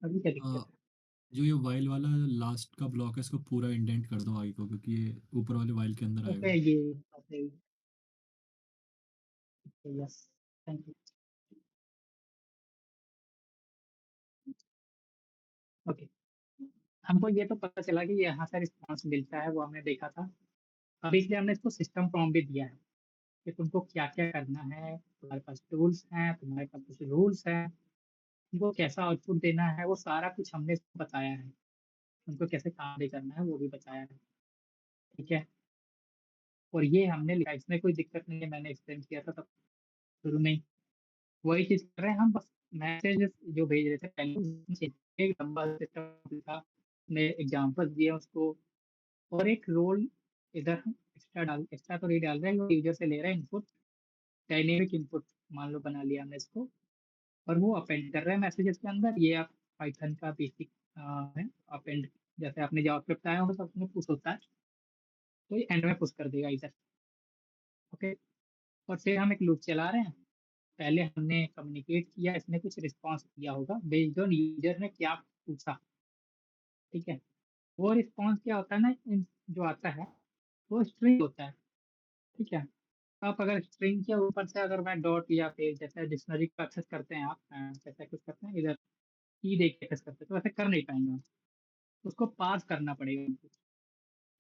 अभी क्या दिक्कत है? जो ये वाइल वाला लास्ट का ब्लॉक है इसको पूरा इंडेंट कर दो आगे को, क्योंकि ये ऊपर वाले वाइल के अंदर ओके, आएगा। ये okay, yes, thank you. Okay, हमको ये तो पता चला कि यहाँ से रिस्पॉन्स मिलता है, वो हमने देखा था। अभी इसलिए हमने इसको सिस्टम प्रॉम्प्ट भी दिया है, कि तुमको क्या-क्या करना है, तुम्हारे पास टूल्स हैं, तुम्हारे पास कुछ रूल्स हैं, तुमको कैसा आउटपुट देना है, वो सारा कुछ हमने इसको बताया है। तुमको कैसे काम भी करना है, वो भी बताया है। ठीक है? और ये हमने लिखा है, इसमें कोई दिक्कत नहीं है, मैंने एक्सप्लेन किया था तब शुरू में ही। वही चीज़ कर रहे हैं हम, बस मैसेजेस जो भेज रहे थे पहले उसमें से एक लंबा सिस्टम था, उसमें एग्ज़ाम्पल्स दिए उसको, और एक रोल इधर हम एक्स्ट्रा तो नहीं डाल रहे हैं, वो यूज़र से ले रहे हैं इनपुट, डायनेमिक इनपुट मान लो बना लिया हमने इसको, और वो अपेंड कर रहे हैं मैसेजेस के अंदर। ये आप पाइथन का बेसिक है अपेंड, जैसे आपने जावास्क्रिप्ट आया होगा तो उसमें पुश होता है, तो ये एंड में पुश कर देगा इधर। ओके, और फिर हम एक लूप चला रहे हैं। पहले हमने कम्युनिकेट किया, इसने कुछ रिस्पॉन्स दिया होगा बेस्ड ऑन यूजर ने क्या पूछा। ठीक है, वो रिस्पॉन्स क्या होता है ना, जो आता है वो स्ट्रिंग होता है। ठीक है, आप अगर स्ट्रिंग के ऊपर से अगर मैं डॉट या फिर जैसे डिक्शनरी को एक्सेस करते हैं आप, जैसे कुछ करते हैं इधर की देख के एक्सेस करते हैं, तो वैसे कर नहीं पाएंगे हम। उसको पार्स करना पड़ेगा हमको।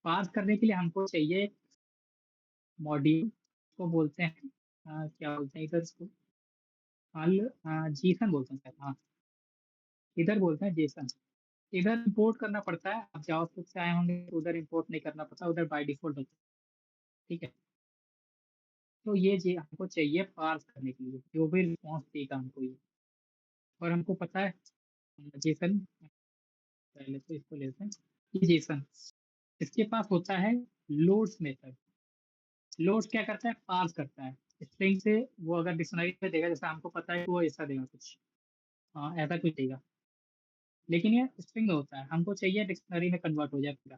पार्स करने के लिए हमको चाहिए मॉड्यूल को बोलते हैं, क्या बोलते हैं इधर इसको, जीसन बोलते हैं शायद, हाँ इधर बोलते हैं जेसन। इधर इंपोर्ट करना पड़ता है, आप जावास्क्रिप्ट से आए होंगे तो उधर इंपोर्ट नहीं करना पड़ता, उधर बाय डिफॉल्ट होता है। ठीक है, तो ये जी हमको चाहिए पार्स करने के लिए, जो भी रिस्पॉन्स देगा हमको ये, और हमको पता है जेसन, पहले तो इसको लेते हैं, ये जेसन, इसके पास होता है लोड्स मेथड। लोड्स क्या करता है, पार्स करता है स्ट्रिंग से। वो अगर डिक्शनरी में देगा, जैसे हमको पता है कि वो ऐसा देगा कुछ, हाँ ऐसा कुछ देगा, लेकिन ये स्ट्रिंग में होता है, हमको चाहिए डिक्शनरी में कन्वर्ट हो जाए पूरा,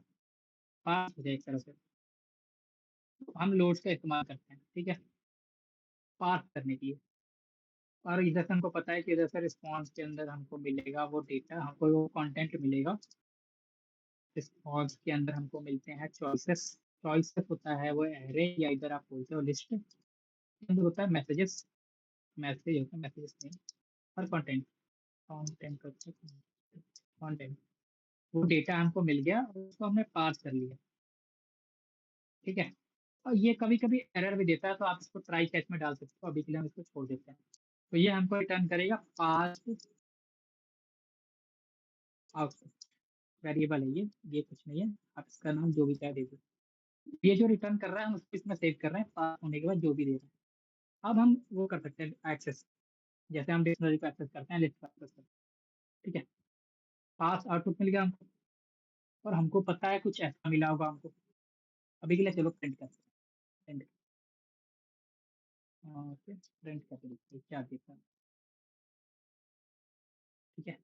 पार्स हो जाए एक तरह से, तो हम लोड्स का इस्तेमाल करते हैं। ठीक है, पार्स करने के लिए। और इधर से हमको पता है कि इधर से रिस्पॉन्स के अंदर हमको मिलेगा वो डेटा, हमको वो कंटेंट मिलेगा। रिस्पॉन्स के अंदर हमको मिलते हैं चॉइसेस। चॉइसेस होता है वो एरे, या इधर आप बोलते हो लिस्ट। अंदर होता है मैसेजेस, मैसेज होता है मैसेजेस नहीं, और कंटेंट, कंटेंट करते हैं कंटेंट। वो डेटा हमको मिल गया, उसको हमने पार्स कर लिया। ठीक है, और ये कभी कभी एरर भी देता है, तो आप इसको ट्राई कैच में डाल सकते हो, अभी के लिए हम इसको छोड़ देते हैं। तो ये हमको रिटर्न करेगा पास आउटपुट, वेरिएबल है ये कुछ नहीं है, आप इसका नाम जो भी चाहे दे दो। ये जो रिटर्न कर रहा है हम उसको इसमें सेव कर रहे हैं, पास होने के बाद जो भी दे रहा है। अब हम वो कर सकते हैं एक्सेस, जैसे हम डिक्शनरी को एक्सेस करते हैं, लिस्ट को एक्सेस करते हैं। ठीक है, पास आउटपुट मिल गया हमको, और हमको पता है कुछ ऐसा मिला होगा हमको। अभी के लिए चलो प्रिंट करते हैं, प्रिंट, ओके प्रिंट करके देखते हैं क्या देता है। ठीक है,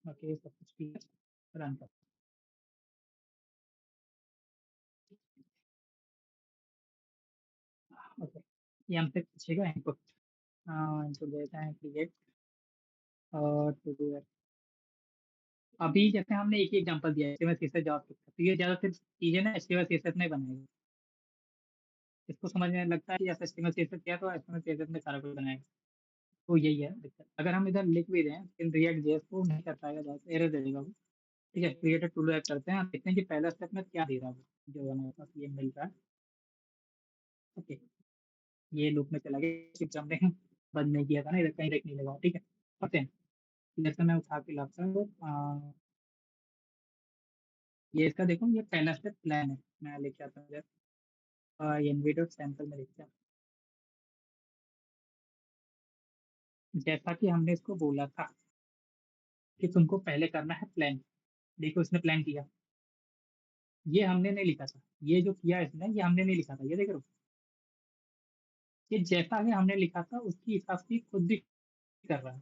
ओके सब कुछ ठीक है, रन कर। ओके, ये हमसे पूछेगा इनपुट, इनपुट देता है क्रिएट और टू डू। अभी जैसे हमने एक ही एग्जांपल दिया है एचटीएमएल सीएसएस जावास्क्रिप्ट का, तो ये ज़्यादातर चीज़ें ना एचटीएमएल सीएसएस में बनाएगा। इसको समझने लगता है कि जैसे एचटीएमएल सीएसएस किया तो एचटीएमएल सीएसएस में सारा कुछ बनाएगा। तो यही है दिक्कत। अगर हम इधर लिख भी दें लेकिन रिएक्ट जेएस को नहीं कर पाएगा, ज़्यादा एरर दे देगा वो। ठीक है, क्रिएट टू डू ऐप करते हैं, देखते हैं कि पहला स्टेप में क्या दे रहा है वो, जो हमारे पास ये मिल रहा है। ओके, ये लूप में चला गया क्योंकि हमने बंद नहीं किया था ना, इधर कहीं ब्रेक नहीं लगा। ठीक है, करते हैं। इधर से मैं उठा के लाता हूँ, ये इसका देखो, ये पहला स्टेप प्लान है, मैं लेके आता हूँ इधर, ये nvidia सैंपल में लिखते हैं। जैसा कि हमने इसको बोला था कि तुमको पहले करना है प्लान, देखो इसने प्लान किया, ये हमने नहीं लिखा था, ये जो किया इसने ये हमने नहीं लिखा था, ये देख रहे हो, ये जैसा कि हमने लिखा था उसकी हिसाब से खुद भी कर रहा है,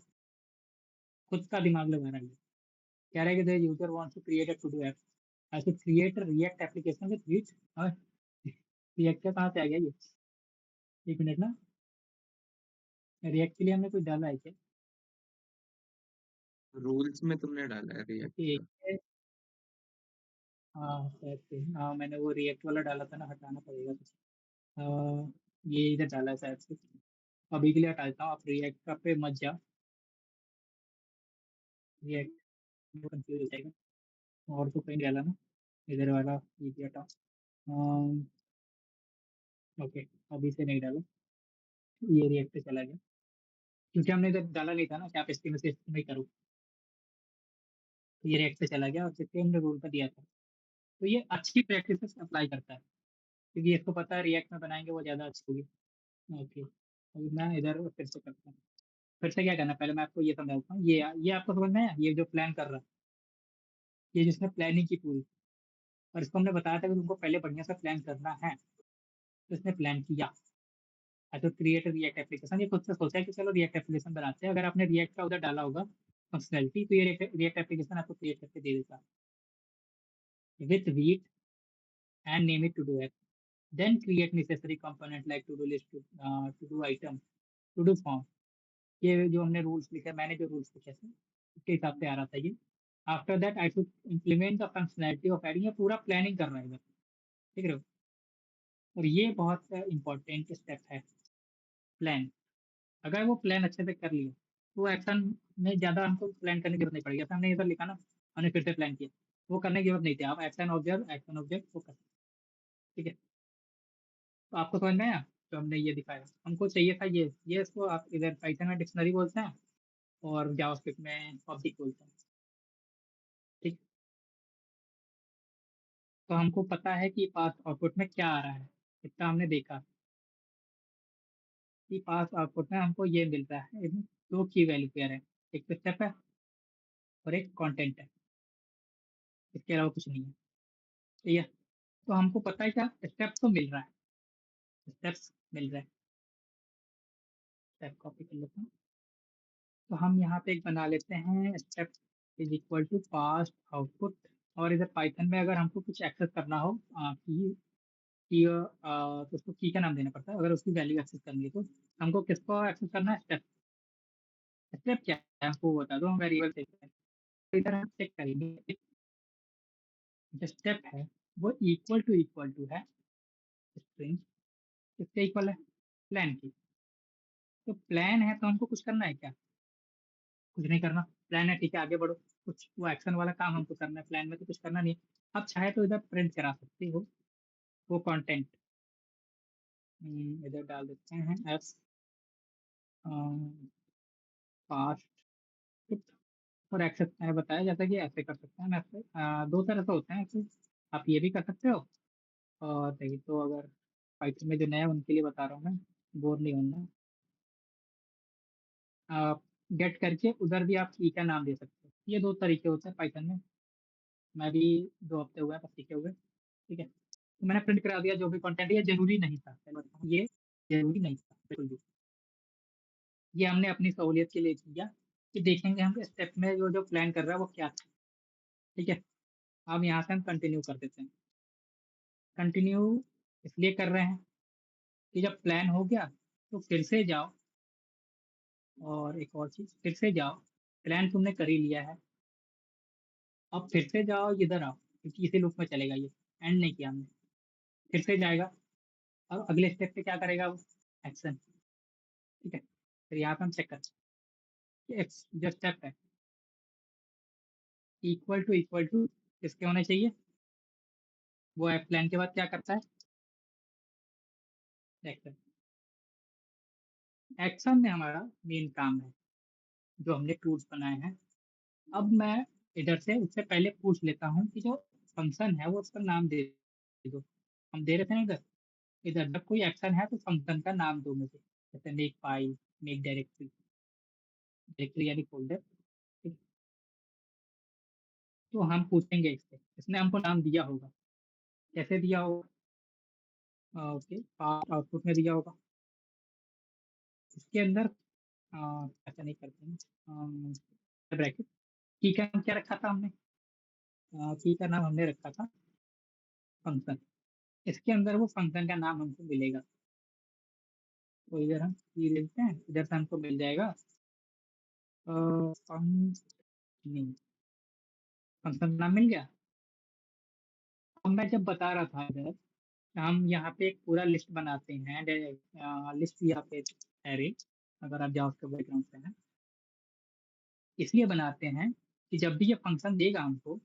खुद का दिमाग लगा रहा है। कह रहा है कि user wants to create a to do app, I should create a React application with which, React का कहाँ से आ गया ये, एक मिनट ना, रिएक्ट के लिए हमने कुछ डाला है क्या? रूल्स में तुमने डाला है ओके, रिएक्ट। हाँ शायद से, हाँ मैंने वो रिएक्ट वाला डाला था ना, हटाना पड़ेगा कुछ। ये इधर डाला है शायद से, अभी के लिए हटा देता हूँ, आप रिएक्ट का पे मत जाओ, रिएक्ट कंफ्यूज हो जाएगा। और तो कहीं डाला ना, इधर वाला ये भी हटाओ। ओके, अभी से नहीं डाला, ये रिएक्ट पे चला गया क्योंकि हमने इधर डाला नहीं था ना कि आप एस्टीमेट से एस्टीमेट करो, तो ये रिएक्ट पे चला गया और जिसके हमने रूल का दिया था। तो ये अच्छी प्रैक्टिस अप्लाई करता है क्योंकि इसको पता है रिएक्ट में बनाएंगे वो ज़्यादा अच्छी होगी। ओके, अभी मैं इधर फिर से करता हूँ। फिर से क्या करना है, पहले मैं आपको ये समझाता हूँ। ये आपको समझ में आया, ये जो प्लान कर रहा है, ये जिसने प्लानिंग की पूरी, और इसको हमने बताया था कि तुमको पहले बढ़िया से प्लान करना है, तो इसने प्लान किया। तो क्रिएट रिएक्ट एप्लीकेशन, ये खुद से सोचा है कि चलो रिएक्ट एप्लीकेशन बनाते हैं। अगर आपने रिएक्ट का उधर डाला होगा फंक्शनैलिटी, तो ये रिएक्ट एप्लीकेशन आपको क्रिएट करके दे देता with Vite and name it to do it. Then create necessary component like to do list, to do item, to do form. ये जो हमने रूल्स लिखे, मैंने जो रूल्स लिखे थे उसके हिसाब से आ रहा था ये। After that I should implement the functionality of adding, ये पूरा प्लानिंग कर रहा है इधर, ठीक है। और ये बहुत इंपॉर्टेंट स्टेप है, प्लान। अगर वो प्लान अच्छे से कर लिया तो एक्शन में ज़्यादा हमको प्लान करने की जरूरत नहीं पड़ेगी। ऐसा हमने इधर लिखा ना, हमने फिर से प्लान किया, वो करने की जरूरत नहीं थी। आप एक्शन ऑब्जर्व वो कर, ठीक है। तो आपको समझ में आया, तो हमने ये दिखाया, हमको चाहिए था ये इसको आप इधर पाइथन में डिक्शनरी बोलते हैं और जावास्क्रिप्ट में ऑब्जेक्ट बोलते हैं, ठीक। तो हमको पता है कि पास आउटपुट में क्या आ रहा है, इतना हमने देखा कि पास आउटपुट में हमको ये मिल रहा है। इसमें दो की वैल्यू पेयर है, एक तो स्टेप है और एक कंटेंट है, इसके अलावा कुछ नहीं है, ठीक है। तो हमको पता है क्या, स्टेप तो मिल रहा है, स्टेप्स मिल रहा है। स्टेप कॉपी कर लेते हैं, तो हम यहाँ पे एक बना लेते हैं, step is equal to past output. और इधर पाइथन में अगर हमको कुछ एक्सेस करना हो तो उसको की का नाम देना पड़ता है। अगर उसकी वैल्यू एक्सेस करनी है तो हमको किसको एक्सेस करना है, स्टेप। स्टेप क्या है हमको बता दो, हम वेरिएबल चेक करें। तो इधर हम चेक करेंगे जो स्टेप है वो इक्वल टू है स्ट्रिंग, किसके इक्वल है, प्लान की। तो प्लान है तो हमको कुछ करना है क्या, कुछ नहीं करना। प्लान है, ठीक है, आगे बढ़ो। कुछ वो एक्शन वाला काम हमको करना है, प्लान में तो कुछ करना नहीं है। अब चाहे तो इधर प्रिंट करा सकते हो वो कंटेंट, इधर डाल देते हैं एस पास्ट और एक्सेस। मैंने बताया जाता है कि ऐसे कर सकते हैं। मैं दो तरह से होते हैं एक्सेस, आप ये भी कर सकते हो, और नहीं तो अगर पाइथन में जो नया है उनके लिए बता रहा हूँ मैं, बोर नहीं होना। आप गेट करके उधर भी आप की का नाम दे सकते हो। ये दो तरीके होते हैं पाइथन में, मैं भी 2 हफ्ते हुए हैं बस सीखे हुए, ठीक है। तो मैंने प्रिंट करा दिया जो भी कंटेंट, ये जरूरी नहीं था, पहले बताऊं, ये जरूरी नहीं था बिल्कुल भी। ये हमने अपनी सहूलियत के लिए किया कि देखेंगे हम स्टेप में जो प्लान कर रहा है वो क्या था, ठीक है। अब यहाँ से हम कंटिन्यू कर देते हैं। कंटिन्यू इसलिए कर रहे हैं कि जब प्लान हो गया तो फिर से जाओ, और एक और चीज़, फिर से जाओ, प्लान तुमने कर ही लिया है, अब फिर से जाओ इधर आओ, क्योंकि इसी लूप में चलेगा ये, एंड नहीं किया हमने। फिर से जाएगा और अगले स्टेप पे क्या करेगा वो, एक्शन, ठीक है। फिर यहाँ पे हम चेक करते हैं कि जो स्टेप है इक्वल टू किसके होने चाहिए, वो है प्लान के बाद क्या करता है, एक्शन। एक्शन में हमारा मेन काम है जो हमने टूल्स बनाए हैं। अब मैं इधर से उससे पहले पूछ लेता हूँ कि जो फंक्शन है वो उसका नाम दे दो। हम दे रहे थे ना इधर, इधर जब कोई एक्शन है तो फंक्शन का नाम दो मुझे, जैसे make file, make directory, directory यानी फोल्डर। तो हम पूछेंगे इससे, इसने हमको नाम दिया होगा, कैसे दिया होगा, ओके, आउटपुट में दिया होगा। इसके अंदर ऐसा नहीं करते हैं, ब्रैकेट की का नाम क्या रखा था हमने, की का नाम हमने रखा था फंक्शन। इसके अंदर वो फंक्शन का नाम हमको मिलेगा। तो इधर हम की लिखते हैं, इधर से हमको मिल जाएगा फंक्शन, फंक्शन नाम मिल गया। अब मैं जब बता रहा था इधर, हम यहाँ पे एक पूरा लिस्ट बनाते हैं, लिस्ट यहाँ पे एरे, अगर आप जाओ उसके बैकग्राउंड से हैं, इसलिए बनाते हैं कि जब भी ये फंक्शन देगा हमको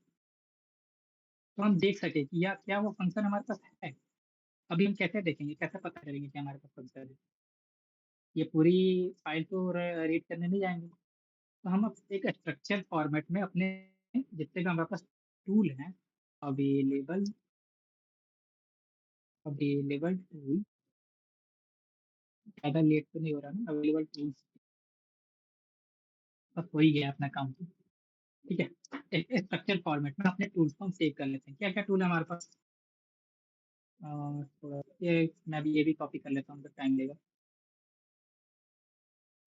तो हम देख सके कि या क्या वो फंक्शन हमारे पास है। अभी हम कैसे देखेंगे, कैसे पता करेंगे कि हमारे पास फंक्शन है? ये पूरी फाइल तो रीड करने नहीं जाएंगे, तो हम अब एक स्ट्रक्चर फॉर्मेट में अपने जितने भी हमारे पास टूल हैं, अवेलेबल अवेलेबल टूल, ज़्यादा लेट तो नहीं हो रहा ना, अवेलेबल टूल्स, बस हो ही गया अपना काम तो। ठीक है, एक स्ट्रक्चर फॉर्मेट में अपने टूल्स को हम सेव कर लेते हैं। क्या क्या टूल है हमारे पास? थोड़ा ये मैं भी ये भी कॉपी कर लेता हूँ, तो टाइम लेगा।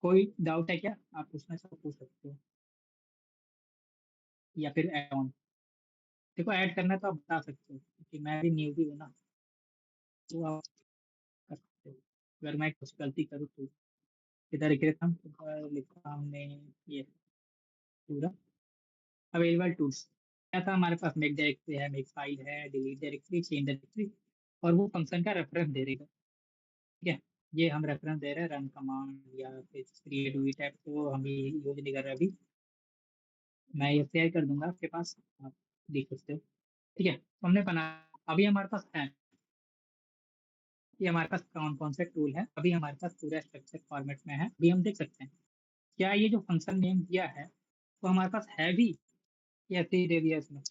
कोई डाउट है क्या? आप पूछना चाहो पूछ सकते हो, या फिर ऐड ऑन। देखो ऐड करना है तो आप बता सकते हो, क्योंकि मैं भी न्यू भी हूँ ना, तो आप कर सकते हो। अगर मैं कुछ गलती करूँ तो इधर लिखा हमने ये पूरा अवेलेबल टूल्स। क्या था हमारे पास? मेक डायरेक्टरी है, मेक फाइल है, डिलीट डायरेक्टरी, चेंज डायरेक्टरी, और वो फंक्शन का रेफरेंस दे देगा। ठीक है, ये हम रेफरेंस दे रहे हैं रन कमांड या फिर क्रिएट हुई टाइप, तो हम ये यूज नहीं कर रहे अभी। मैं ये शेयर कर दूंगा आपके पास, आप देख सकते हो। ठीक है, तो हमने बना, अभी हमारे पास है, ये हमारे पास कौन कौन से टूल है, अभी हमारे पास पूरा स्ट्रक्चर फॉर्मेट में है। अभी हम देख सकते हैं क्या ये जो फंक्शन नेम दिया है तो हमारे पास है भी, या ऐसे ही दे दिया इसमें।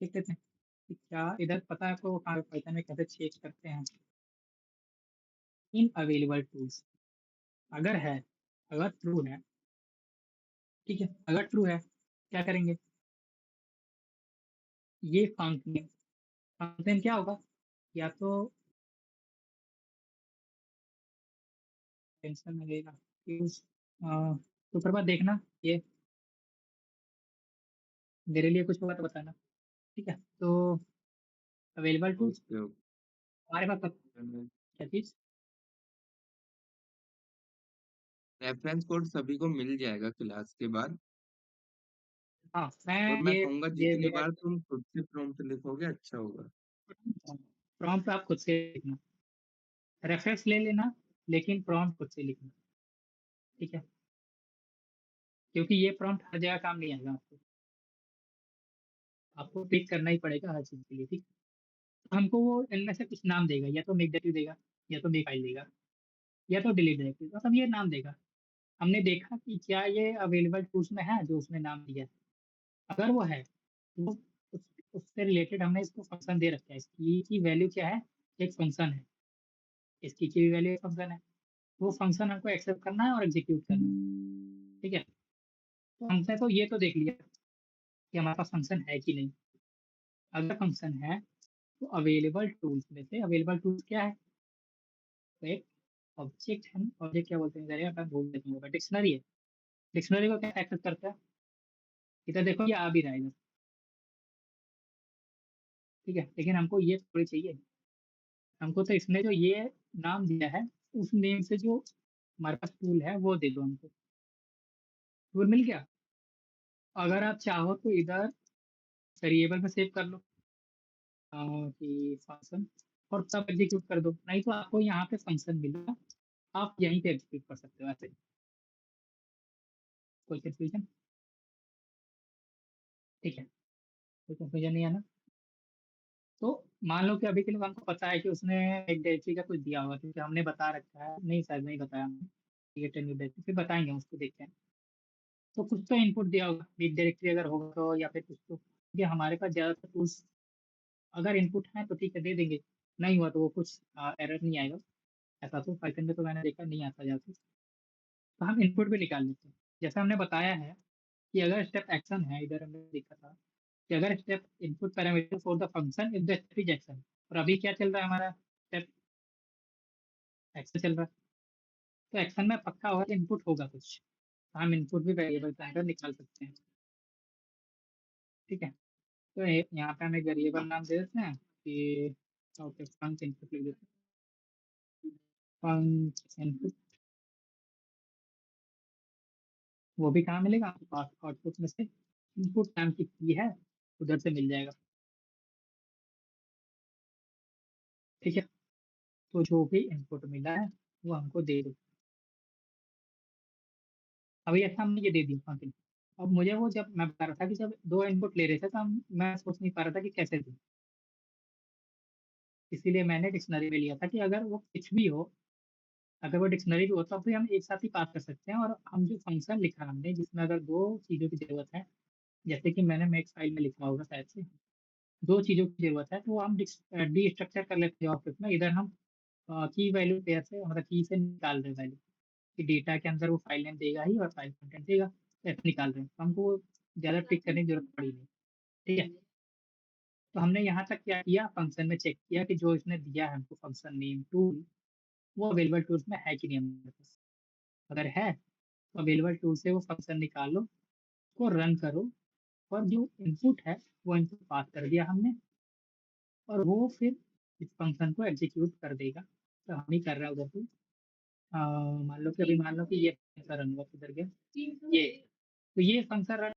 देख लेते हैं कि क्या इधर पता है आपको पाइथन में कैसे चेक करते हैं इन अवेलेबल टूल्स। अगर है, अगर ट्रू है, ठीक है, अगर ट्रू है क्या करेंगे? ये फंक्शन फंक्शन क्या होगा? या तो टेंशन में रहेगा यूज, तो पर बात देखना, ये मेरे लिए कुछ होगा तो बताना। ठीक है, तो अवेलेबल टूल्स ओके ओके। हमारे पास क्या चीज? रेफरेंस कोड सभी को मिल जाएगा क्लास के बाद। हाँ और मैं मैं कहूंगा ये जितनी मेरा बार तुम खुद से प्रॉम्प्ट लिखोगे अच्छा होगा। प्रॉम्प्ट आप खुद से लिखना, रेफरेंस ले लेना, लेकिन प्रॉम्प्ट खुद से लिखना। ठीक है, क्योंकि ये प्रॉम्प्ट हर जगह काम नहीं आएगा आपको, आपको पिक करना ही पड़ेगा हर चीज के लिए। ठीक, हमको वो इनमें से कुछ नाम देगा, या तो मेक डायरेक्टरी देगा, या तो मेक फाइल देगा, या तो डिलीट डायरेक्टरी, मतलब ये नाम देगा। हमने देखा कि क्या ये अवेलेबल टूल्स में है जो उसने नाम दिया है। अगर वो है तो उस, उससे रिलेटेड हमने इसको फंक्शन दे रखा है, इसकी की वैल्यू क्या है? एक फंक्शन है, इसकी की वैल्यू एक फंक्शन है, वो फंक्शन हमको एक्सेप्ट करना है और एग्जीक्यूट करना है। ठीक है, तो हमने तो ये तो देख लिया कि हमारे पास फंक्शन है कि नहीं। अगर फंक्शन है तो अवेलेबल टूल्स में से, अवेलेबल टूल्स क्या है? तो एक ऑब्जेक्ट है ना, ऑब्जेक्ट क्या बोलते हैं इधर यार, मैं भूल जाता हूँ, डिक्शनरी है। डिक्शनरी को क्या एक्सेस करता है? इधर देखो ये आ भी रहा है इधर। ठीक है, लेकिन हमको ये थोड़ी चाहिए, हमको तो इसने जो ये नाम दिया है उस नेम से जो हमारे पास टूल है वो दे दो हमको। टूल मिल गया, अगर आप चाहो तो इधर वेरिएबल में सेव कर लो कि फंक्शन, और तब एग्जीक्यूट कर दो, नहीं तो आपको यहाँ पे फंक्शन मिलेगा, आप यहीं पे एग्जीक्यूट कर सकते हो ऐसे। कोई कंफ्यूजन? ठीक है, कोई कंफ्यूजन नहीं है ना? तो मान लो कि अभी के लिए हमको पता है कि उसने एक डायरेक्टरी का कुछ दिया होगा, क्योंकि हमने बता रखा है, नहीं शायद नहीं बताया हमने, क्रिएट न्यू डायरेक्टरी, फिर बताएंगे उसको, देखते हैं। तो कुछ तो इनपुट दिया होगा, बिग डायरेक्टरी अगर होगा तो, या फिर कुछ तो, ये हमारे पास ज़्यादातर टूल्स अगर इनपुट है तो ठीक है दे देंगे, नहीं हुआ तो वो कुछ एरर नहीं आएगा। ऐसा तो पाइथन में तो मैंने देखा नहीं आता ज़्यादा, तो हम इनपुट भी निकाल लेते हैं। जैसा हमने बताया है कि अगर स्टेप एक्शन है, इधर हमने देखा था कि अगर step input parameter for the function if the step is action, और अभी क्या चल रहा है हमारा? स्टेप एक्शन चल रहा है, तो एक्शन में पक्का होगा इनपुट होगा कुछ, तो हम इनपुट भी वेरिएबल के अंदर निकाल सकते हैं। ठीक है, तो यहाँ पे हम एक वेरिएबल नाम दे देते हैं कि ओके फंक्शन इनपुट लिख देते हैं, फंक्शन इनपुट। वो भी कहाँ मिलेगा? आउटपुट में से इनपुट नाम की की है, उधर से मिल जाएगा। ठीक है, तो जो भी इनपुट मिला है वो हमको दे दो। अभी ऐसा हमने ये दे दिया फंक्शन। अब मुझे वो, जब मैं बता रहा था कि जब दो इनपुट ले रहे थे तो मैं सोच नहीं पा रहा था कि कैसे दूँ। इसीलिए मैंने डिक्शनरी में लिया था कि अगर वो कुछ भी हो, अगर वो डिक्शनरी भी हो तो भी हम एक साथ ही पास कर सकते हैं। और हम जो फंक्शन लिखा हमने जिसमें अगर 2 चीज़ों की ज़रूरत है, जैसे कि मैंने मेक फाइल में लिखा होगा शायद से, 2 चीज़ों की ज़रूरत है तो वो हम डीस्ट्रक्चर कर लेते हैं ऑब्जेक्ट में। इधर हम की वैल्यू पेयर से मतलब की से निकाल रहे हैं वैल्यू, कि डेटा के अंदर वो फाइल नेम देगा ही और फाइल कंटेंट देगा, तो ऐसे निकाल रहे हैं। तो हमको ज़्यादा ट्रिक करने की ज़रूरत पड़ी नहीं, ठीक है? तो हमने यहाँ तक क्या किया, फंक्शन में चेक किया कि जो इसने दिया है हमको फंक्शन नेम टूल, वो अवेलेबल टूल्स में है कि नहीं हमारे पास। अगर है, तो अवेलेबल टूल से वो फंक्शन निकालो, उसको रन करो और जो इनपुट है, वो इनपुट पास कर दिया हमने और वो फिर इस फंक्शन को एग्ज़ीक्यूट कर देगा। तो हम ही कर रहे हैं उधर पे। मान लो कि ये फंक्शन रन हुआ, किधर गया? ये। तो ये फंक्शन रन